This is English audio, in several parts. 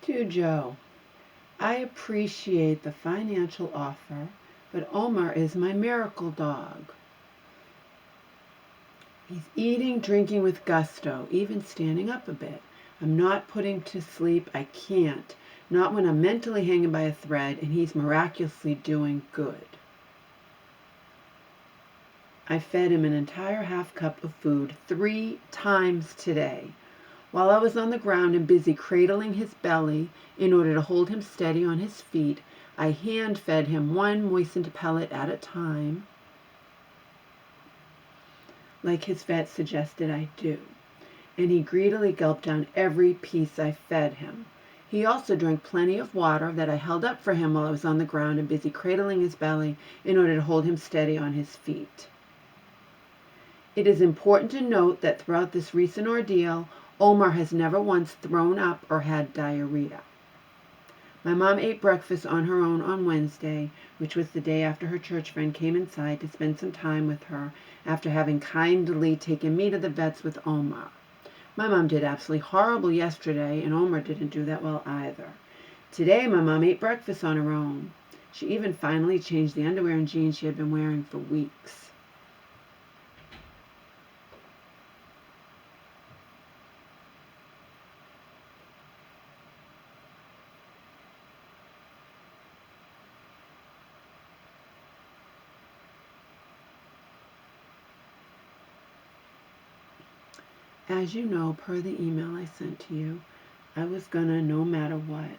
To Joe, I appreciate the financial offer, but Omar is my miracle dog. He's eating, drinking with gusto, even standing up a bit. I'm not putting to sleep. I can't. Not when I'm mentally hanging by a thread and he's miraculously doing good. I fed him an entire half cup of food 3 times today. While I was on the ground and busy cradling his belly in order to hold him steady on his feet, I hand-fed him 1 moistened pellet at a time, like his vet suggested I do, and he greedily gulped down every piece I fed him. He also drank plenty of water that I held up for him while I was on the ground and busy cradling his belly in order to hold him steady on his feet. It is important to note that throughout this recent ordeal, Omar has never once thrown up or had diarrhea. My mom ate breakfast on her own on Wednesday, which was the day after her church friend came inside to spend some time with her after having kindly taken me to the vet's with Omar. My mom did absolutely horrible yesterday, and Omar didn't do that well either. Today, my mom ate breakfast on her own. She even finally changed the underwear and jeans she had been wearing for weeks. As you know, per the email I sent to you, I was gonna, no matter what,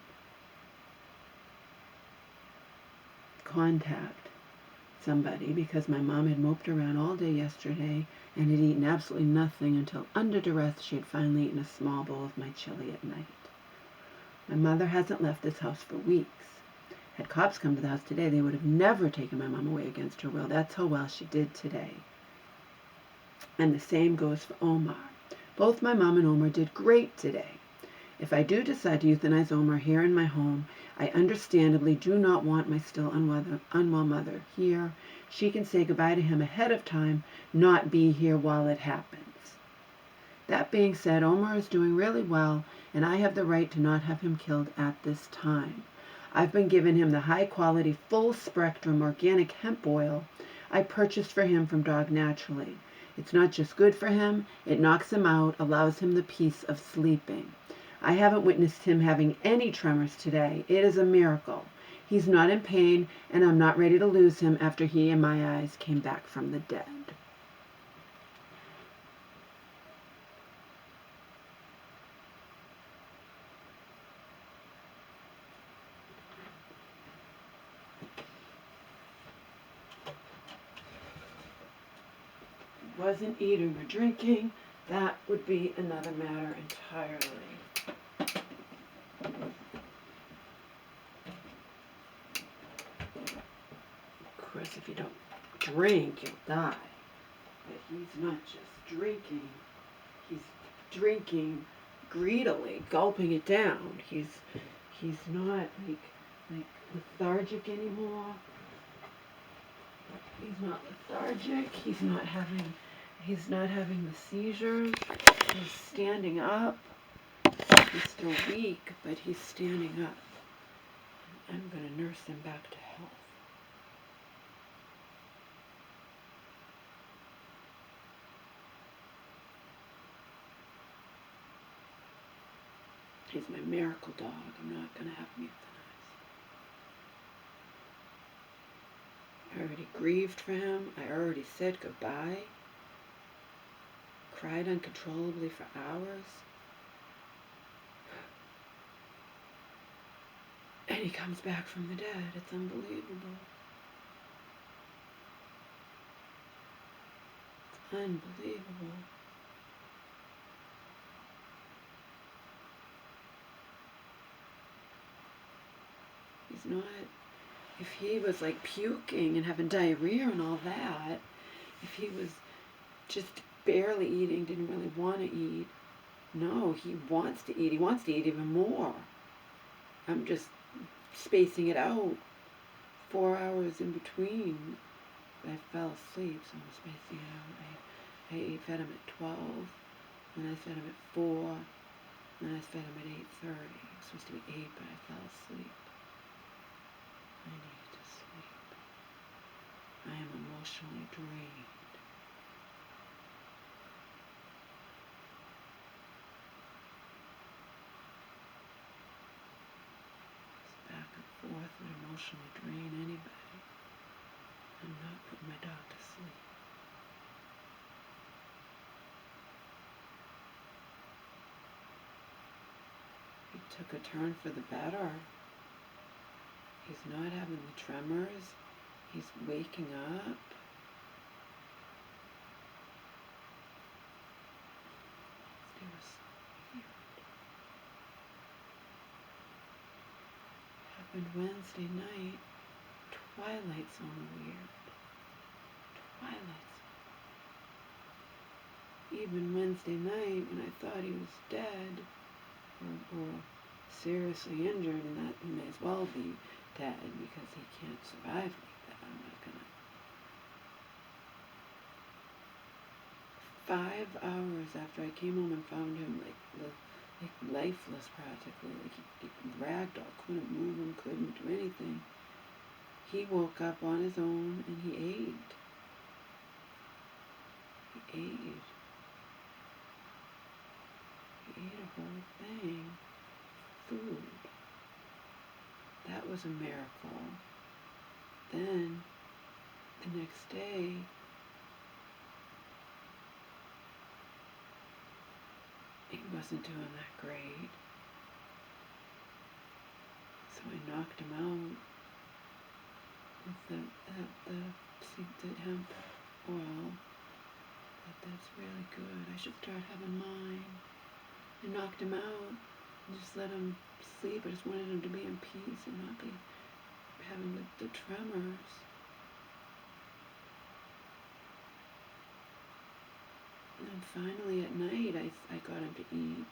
contact somebody because my mom had moped around all day yesterday and had eaten absolutely nothing until under duress she had finally eaten a small bowl of my chili at night. My mother hasn't left this house for weeks. Had cops come to the house today, they would have never taken my mom away against her will. That's how well she did today. And the same goes for Omar. Both my mom and Omar did great today. If I do decide to euthanize Omar here in my home, I understandably do not want my still unwell mother here. She can say goodbye to him ahead of time, not be here while it happens. That being said, Omar is doing really well, and I have the right to not have him killed at this time. I've been giving him the high-quality, full-spectrum organic hemp oil I purchased for him from Dog Naturally. It's not just good for him, it knocks him out, allows him the peace of sleeping. I haven't witnessed him having any tremors today. It is a miracle. He's not in pain, and I'm not ready to lose him after he, in my eyes, came back from the dead. Wasn't eating or drinking, that would be another matter entirely. Of course, if you don't drink, you'll die. But he's not just drinking, he's drinking greedily, gulping it down. He's not like lethargic anymore. He's not lethargic, he's not having the seizures. He's standing up. He's still weak, but he's standing up. I'm going to nurse him back to health. He's my miracle dog. I'm not going to have him euthanized. I already grieved for him. I already said goodbye. Cried uncontrollably for hours. And he comes back from the dead. It's unbelievable. It's unbelievable. He's not, if he was like puking and having diarrhea and all that, if he was just barely eating, didn't really want to eat, no, he wants to eat. He wants to eat even more. I'm just spacing it out. 4 hours in between. I fell asleep, so I'm spacing it out. I fed him at 12, and I fed him at 4, And I fed him at 8:30. It was supposed to be 8, but I fell asleep. I needed to sleep. I am emotionally drained. This back and forth would emotionally drain anybody. I'm not putting my dog to sleep. He took a turn for the better. He's not having the tremors. He's waking up. It was so weird. Happened Wednesday night. Twilight Zone weird. Twilight Zone. Even Wednesday night when I thought he was dead or seriously injured, and that he may as well be dead because he can't survive like that. I'm not gonna. 5 hours after I came home and found him like lifeless practically, like he ragdoll, couldn't move him, couldn't do anything. He woke up on his own and he ate. He ate. He ate a whole thing. Food. That was a miracle. Then, the next day, he wasn't doing that great. So I knocked him out with the hemp oil. That's really good. I should start having mine. I knocked him out and just let him sleep. I just wanted him to be in peace and not be having the tremors. And then finally at night, I got him to eat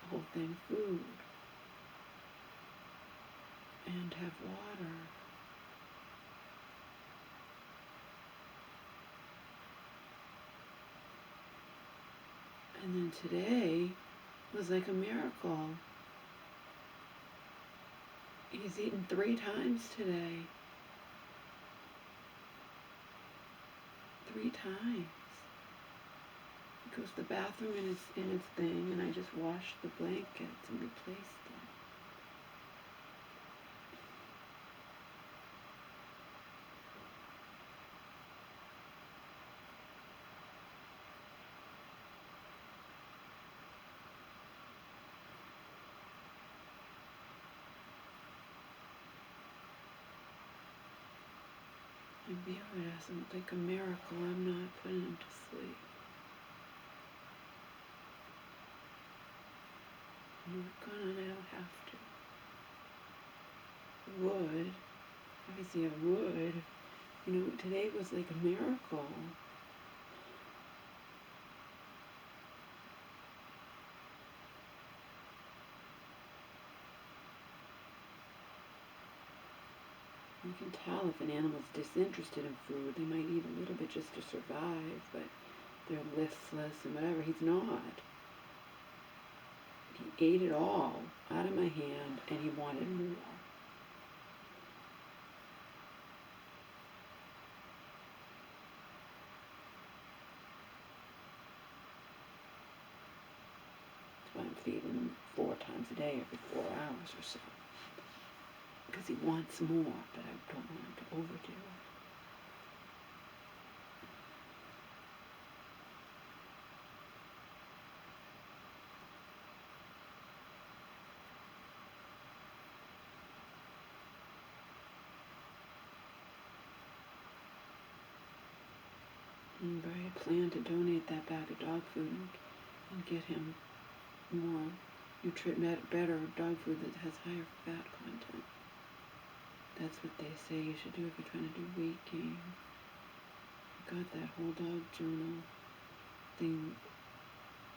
the whole thing, food, and have water. And then today was like a miracle. He's eaten 3 times today. 3 times. He goes to the bathroom in its thing, and I just washed the blankets and replaced them. And Beard isn't like a miracle. I'm not putting him to sleep. I'm not gonna, and I don't have to. Would. Obviously I would. You know, today was like a miracle. You can tell if an animal's disinterested in food. They might eat a little bit just to survive, but they're listless and whatever. He's not. He ate it all out of my hand, and he wanted more. That's why I'm feeding him 4 times a day, every 4 hours or so. Because he wants more, but I don't want him to overdo it. But I plan to donate that bag of dog food and get him more better dog food that has higher fat content. That's what they say you should do if you're trying to do weight gain. I got that whole dog journal thing.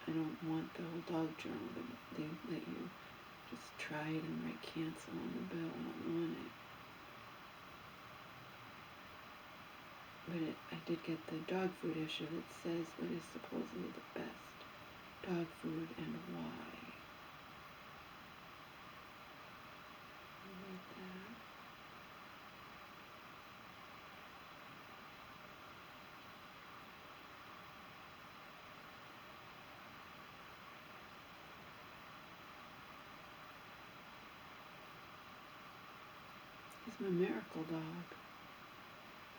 I don't want the whole dog journal. They let you just try it and write cancel on the bill. I don't want it. But I did get the dog food issue that says what is supposedly the best dog food and why. my miracle dog.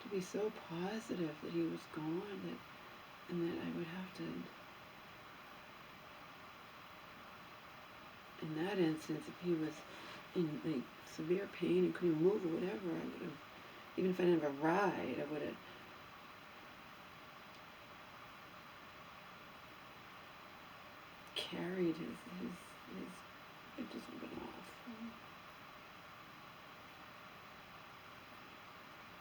To be so positive that he was gone, and that I would have to, in that instance, if he was in like severe pain and couldn't move or whatever, I would have, even if I didn't have a ride, I would have carried his it just would have been awful.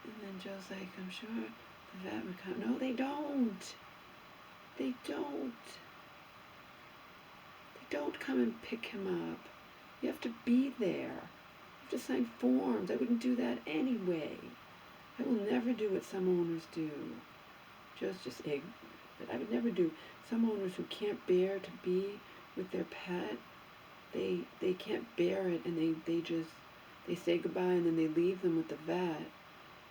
And then Joe's like, I'm sure the vet would come. No, they don't. They don't. They don't come and pick him up. You have to be there. You have to sign forms. I wouldn't do that anyway. I will never do what some owners do. Joe's just ignorant. But I would never do. Some owners who can't bear to be with their pet, they can't bear it, and they say goodbye, and then they leave them with the vet.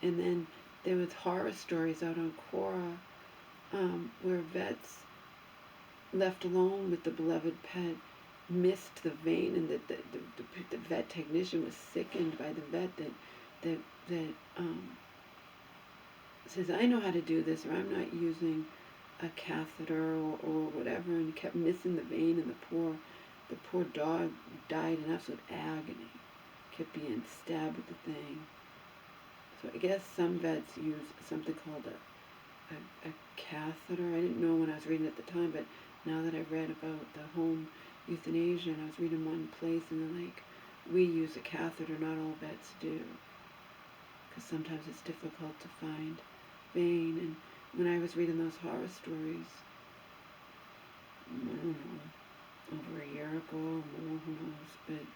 And then there was horror stories out on Quora where vets left alone with the beloved pet missed the vein, and the vet technician was sickened by the vet that says, I know how to do this, or I'm not using a catheter or whatever, and kept missing the vein, and the poor dog died in absolute agony, kept being stabbed with the thing. So I guess some vets use something called a catheter. I didn't know when I was reading at the time, but now that I've read about the home euthanasia, and I was reading one place, and they're like, we use a catheter, not all vets do, because sometimes it's difficult to find vein. And when I was reading those horror stories, I don't know, over a year ago or more, who knows, but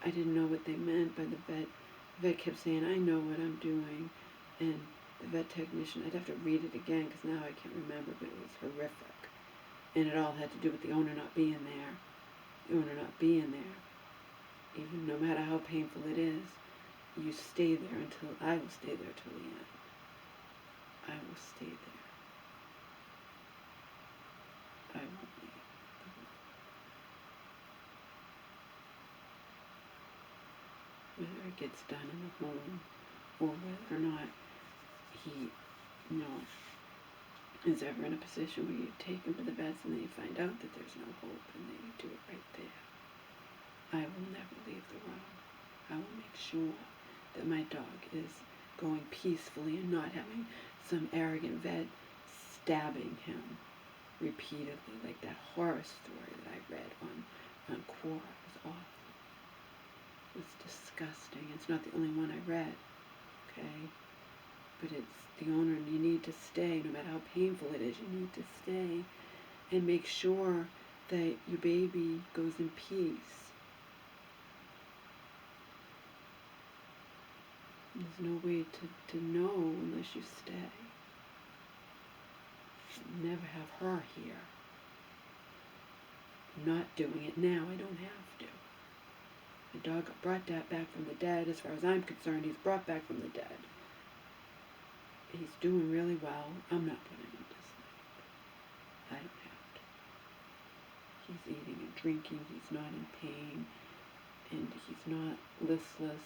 I didn't know what they meant by the vet. The vet kept saying, I know what I'm doing, and the vet technician, I'd have to read it again because now I can't remember, but it was horrific. And it all had to do with the owner not being there. The owner not being there. Even no matter how painful it is, you stay there until, I will stay there till the end. I will stay there. I won't leave. Whether it gets done in the home, or whether or not he, is ever in a position where you take him to the vets and then you find out that there's no hope, and then you do it right there. I will never leave the room. I will make sure that my dog is going peacefully and not having some arrogant vet stabbing him repeatedly, like that horror story that I read on Quora. It was awful. It was disgusting. It's not the only one I read, okay? But it's the owner, and you need to stay, no matter how painful it is, you need to stay and make sure that your baby goes in peace. There's no way to know unless you stay. You'll never have her here. I'm not doing it now. I don't have to. The dog got brought back from the dead. As far as I'm concerned, he's brought back from the dead. He's doing really well. I'm not putting him to sleep. I don't have to. He's eating and drinking. He's not in pain. And he's not listless.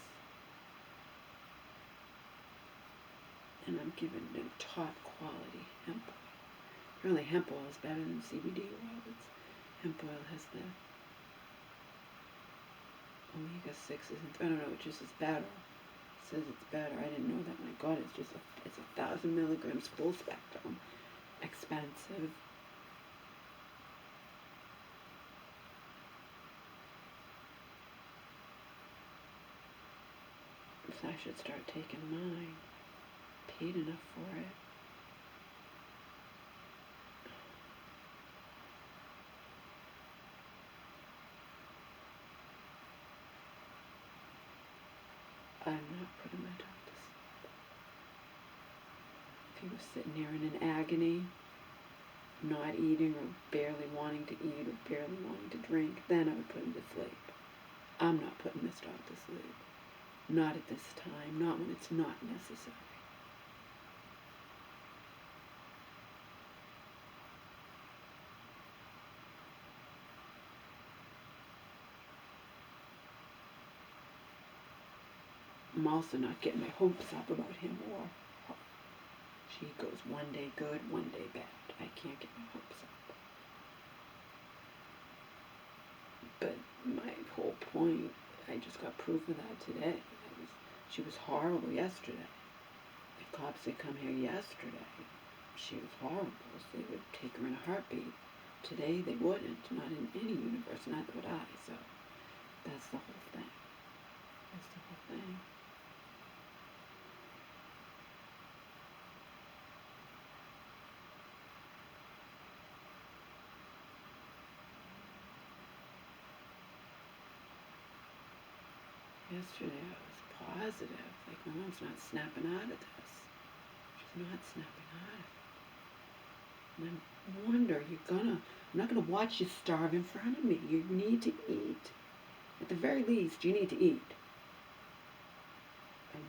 And I'm giving him top quality hemp oil. Apparently hemp oil is better than CBD oil. Hemp oil has the omega-6s, I don't know, it just is better. It says it's better. I didn't know that. My God, it's 1,000 milligrams full spectrum. Expensive. So I should start taking mine. Paid enough for it. I'm not putting my dog to sleep. If he was sitting there in an agony, not eating or barely wanting to eat or barely wanting to drink, then I would put him to sleep. I'm not putting this dog to sleep. Not at this time. Not when it's not necessary. I'm also not getting my hopes up about him or her. She goes one day good, one day bad. I can't get my hopes up. But my whole point, I just got proof of that today. She was horrible yesterday. If cops had come here yesterday, she was horrible. So they would take her in a heartbeat. Today they wouldn't. Not in any universe. Neither would I. So that's the whole thing. That's the whole thing. Yesterday I was positive. Like, my mom's not snapping out of this. She's not snapping out of it. And I wonder, I'm not gonna watch you starve in front of me. You need to eat. At the very least, you need to eat.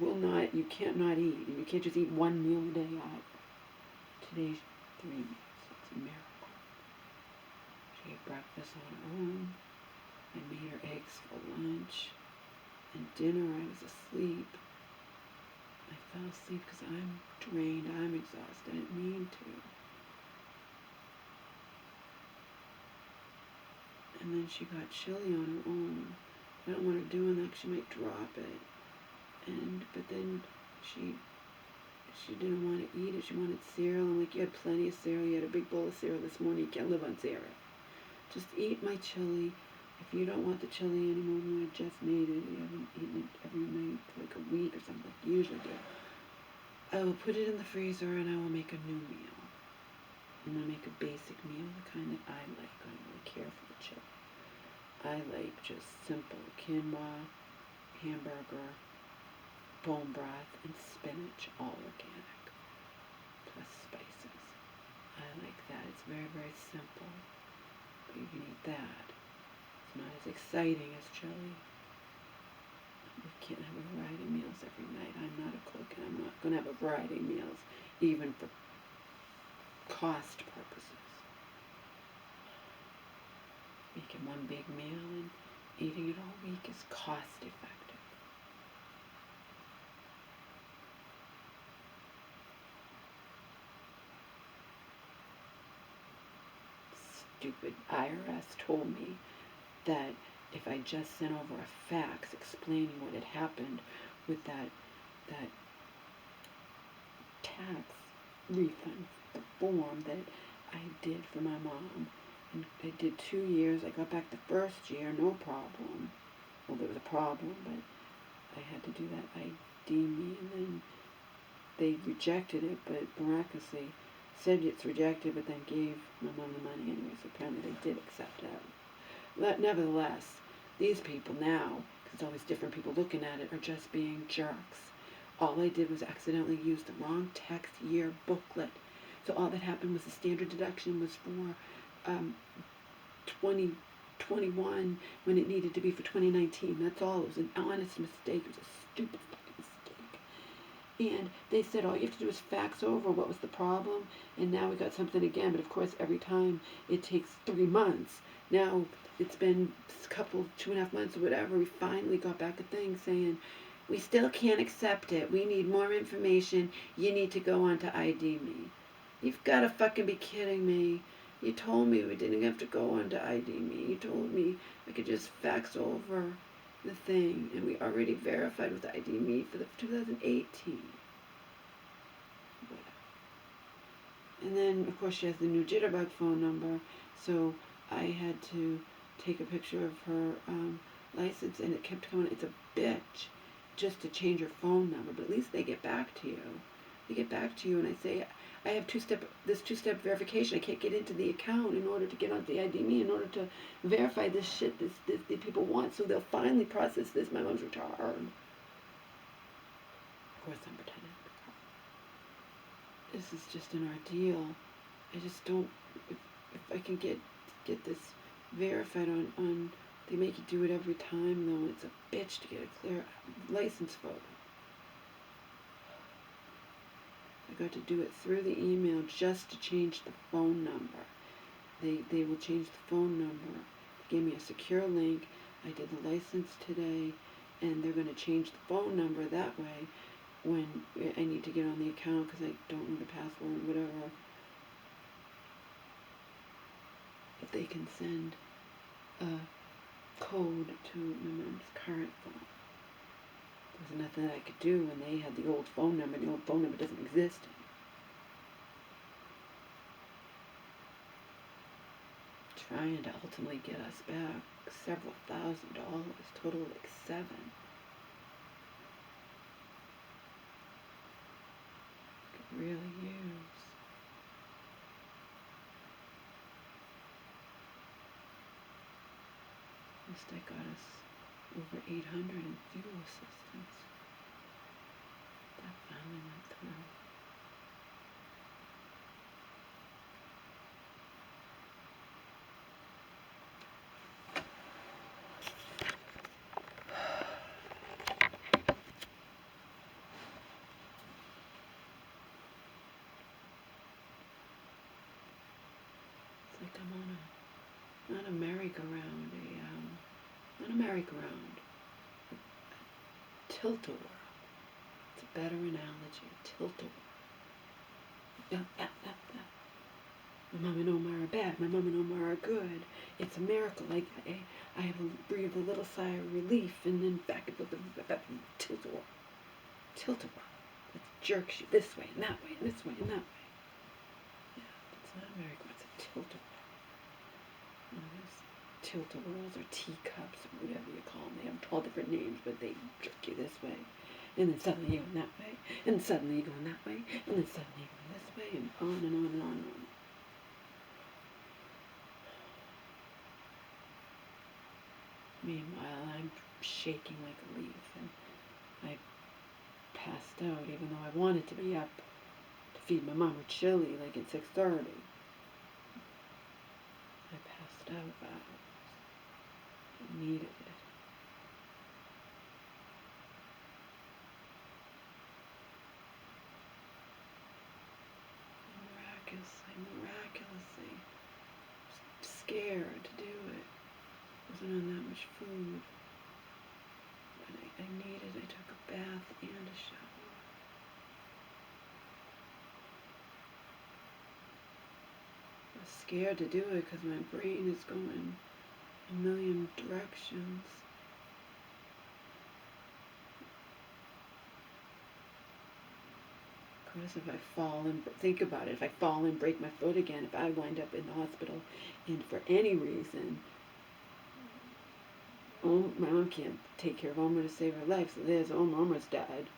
You can't not eat. And you can't just eat one meal a day either. Today's 3 meals. It's a miracle. She ate breakfast on her own. I made her eggs for lunch. And dinner, I was asleep. I fell asleep because I'm drained. I'm exhausted. I didn't mean to. And then she got chili on her own. I don't want her doing that because she might drop it. But then she didn't want to eat it. She wanted cereal. I'm like, you had plenty of cereal. You had a big bowl of cereal this morning. You can't live on cereal. Just eat my chili. If you don't want the chili anymore than I just made it, you haven't eaten it every night for like a week or something like you usually do, I will put it in the freezer and I will make a new meal. I'm going to make a basic meal, the kind that I like. I don't really care for the chili. I like just simple quinoa, hamburger, bone broth, and spinach, all organic, plus spices. I like that. It's very, very simple. But you can eat that. It's not as exciting as chili. We can't have a variety of meals every night. I'm not a cook, and I'm not going to have a variety of meals, even for cost purposes. Making one big meal and eating it all week is cost effective. Stupid IRS told me that if I just sent over a fax explaining what had happened with that tax refund, the form that I did for my mom, and I did 2 years. I got back the first year, no problem. Well, there was a problem, but I had to do that ID me, and then they rejected it, but miraculously said it's rejected, but then gave my mom the money anyway, so apparently they did accept it. But nevertheless, these people now, because it's always different people looking at it, are just being jerks. All I did was accidentally use the wrong tax year booklet. So all that happened was the standard deduction was for 2021 when it needed to be for 2019. That's all. It was an honest mistake. It was a stupid fucking mistake. And they said all you have to do is fax over what was the problem, and now we got something again. But of course, every time it takes 3 months. Now it's been a couple, 2.5 months or whatever. We finally got back a thing saying, we still can't accept it. We need more information. You need to go on to ID me. You've got to fucking be kidding me. You told me we didn't have to go on to ID me. You told me I could just fax over the thing. And we already verified with ID me for the 2018. And then, of course, she has the new Jitterbug phone number. So I had to take a picture of her license, and it kept coming. It's a bitch just to change your phone number, but at least they get back to you. They get back to you, and I say, I have this two-step verification. I can't get into the account in order to get onto the ID me, in order to verify this shit that people want. So they'll finally process this. My mom's retarded. Of course, I'm pretending to be retarded. This is just an ordeal. I just don't. If I can get this verified on. They make you do it every time, though, and it's a bitch to get a clear license photo. I got to do it through the email just to change the phone number. They will change the phone number. They gave me a secure link. I did the license today, and they're going to change the phone number that way when I need to get on the account because I don't know the password, whatever. If they can send a code to my mom's current phone. There's nothing that I could do when they had the old phone number. The old phone number doesn't exist. Trying to ultimately get us back several $1,000s, total like $7. Could really use. At least I got us over 800 in fuel assistance. That finally went through. It's like I'm on a, not a merry-go-round, not a merry-go-round, a tilt-a-whirl. It's a better analogy, a tilt-a-whirl. My mom and Omar are bad, my mom and Omar are good. It's a miracle. Like I breathe a little sigh of relief, and then back and forth, tilt-a-whirl. Tilt-a-whirl. It jerks you this way and that way, and this way and that way. Yeah, it's not a miracle, it's a tilt-a-whirl. Tilt-a-whirls or teacups or whatever you call them. They have all different names, but they jerk you this way. And then suddenly you're going that way. And then suddenly you're going that way. And then suddenly you're going this way. And on and on and on and on. Meanwhile, I'm shaking like a leaf. And I passed out even though I wanted to be up to feed my mom her chili like at 6:30. I passed out. I needed it. Miraculously, scared to do it. Wasn't on that much food. But I needed, I took a bath and a shower. I was scared to do it because my brain is going a million directions. Because if I fall and think about it, if I fall and break my foot again, if I wind up in the hospital and for any reason, my mom can't take care of Omar to save her life, so there's Omar's dead,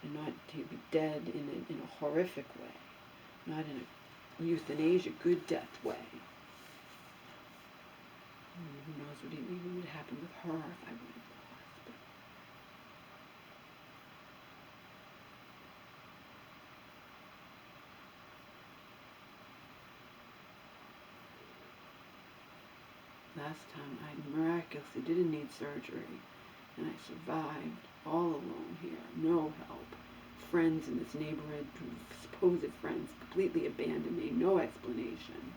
and not he'd be dead in a horrific way, not in a euthanasia good death way. Who knows what even would happen with her if I went in the hospital. Last time I miraculously didn't need surgery, and I survived all alone here, no help. Friends in this neighborhood, supposed friends, completely abandoned me, no explanation.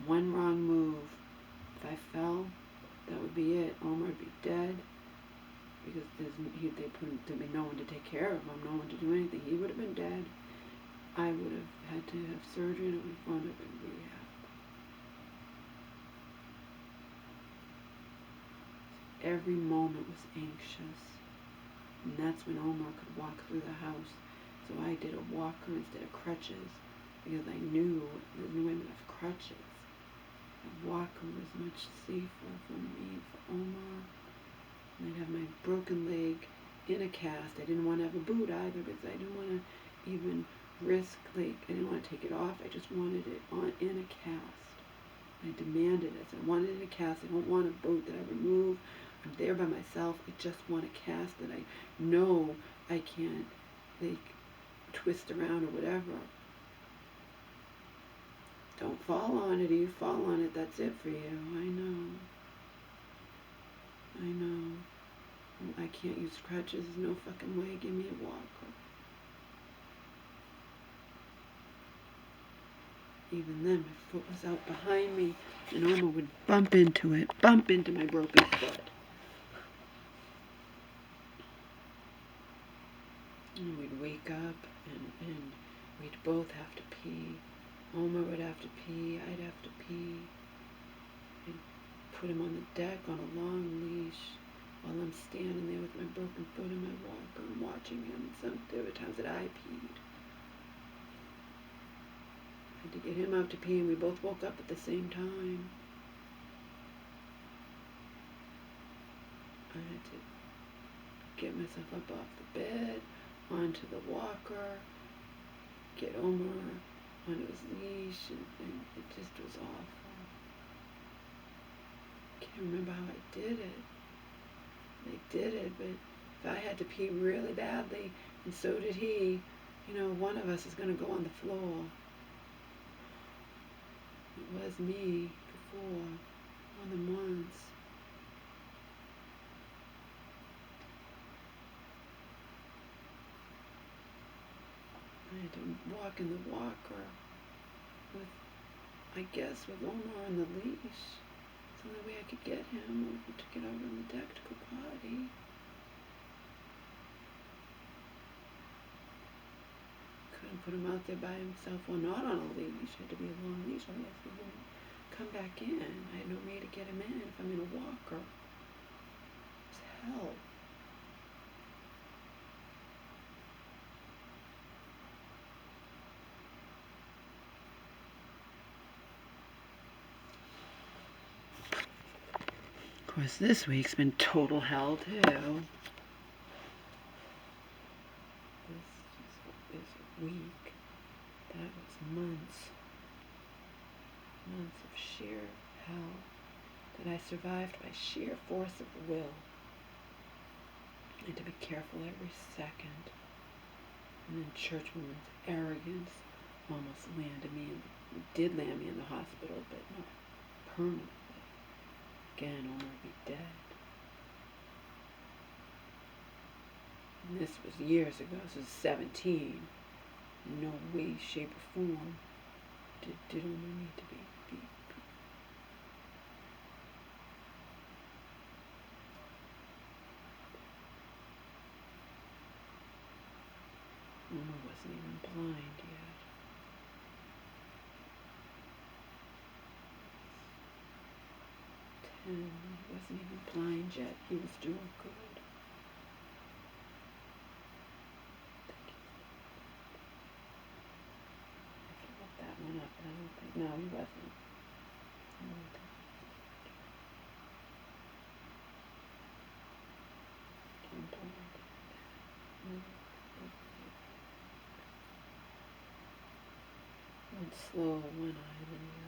One wrong move, if I fell, that would be it. Omar would be dead, because there'd be no one to take care of him, no one to do anything. He would have been dead. I would have had to have surgery, and it would have wound up in rehab. Every moment was anxious, and that's when Omar could walk through the house. So I did a walker instead of crutches, because I knew there were enough crutches. A walker was much safer for me, for Omar. And I'd have my broken leg in a cast. I didn't want to have a boot either, because I didn't want to even risk, I didn't want to take it off. I just wanted it in a cast. I demanded it. I wanted it in a cast. I don't want a boot that I remove. I'm there by myself. I just want a cast that I know I can't, twist around or whatever. Don't fall on it. If you fall on it, that's it for you. I know. I can't use crutches. There's no fucking way. Give me a walker. Even then, my foot was out behind me, and Omar would bump into my broken foot. And we'd wake up, and we'd both have to pee. Omar would have to pee, I'd have to pee. I'd put him on the deck on a long leash while I'm standing there with my broken foot in my walker and watching him. There were times that I peed. I had to get him out to pee, and we both woke up at the same time. I had to get myself up off the bed, onto the walker, get Omar on his leash, and it just was awful. I can't remember how I did it. I did it, but if I had to pee really badly, and so did he, one of us is going to go on the floor. It was me before, more than once. I had to walk in the walker with Omar on the leash. It's the only way I could get him over to get over on the deck to go potty. Couldn't put him out there by himself or not on a leash. It had to be a long leash, otherwise he wouldn't come back in. I had no way to get him in if I'm in a walker. It's hell. Of course, this week's been total hell, too. This is a week. That was months. Months of sheer hell that I survived by sheer force of will. I had to be careful every second. And then Churchwoman's arrogance almost did land me in the hospital, but not permanently. Again, Omar would be dead. And this was years ago. This was 17. In no way, shape, or form did Omar need to be beat. Omar wasn't even blind yet. He wasn't even blind yet. He was doing good. I looked that one up, but I don't think. No, he wasn't. Went slow one eye, then the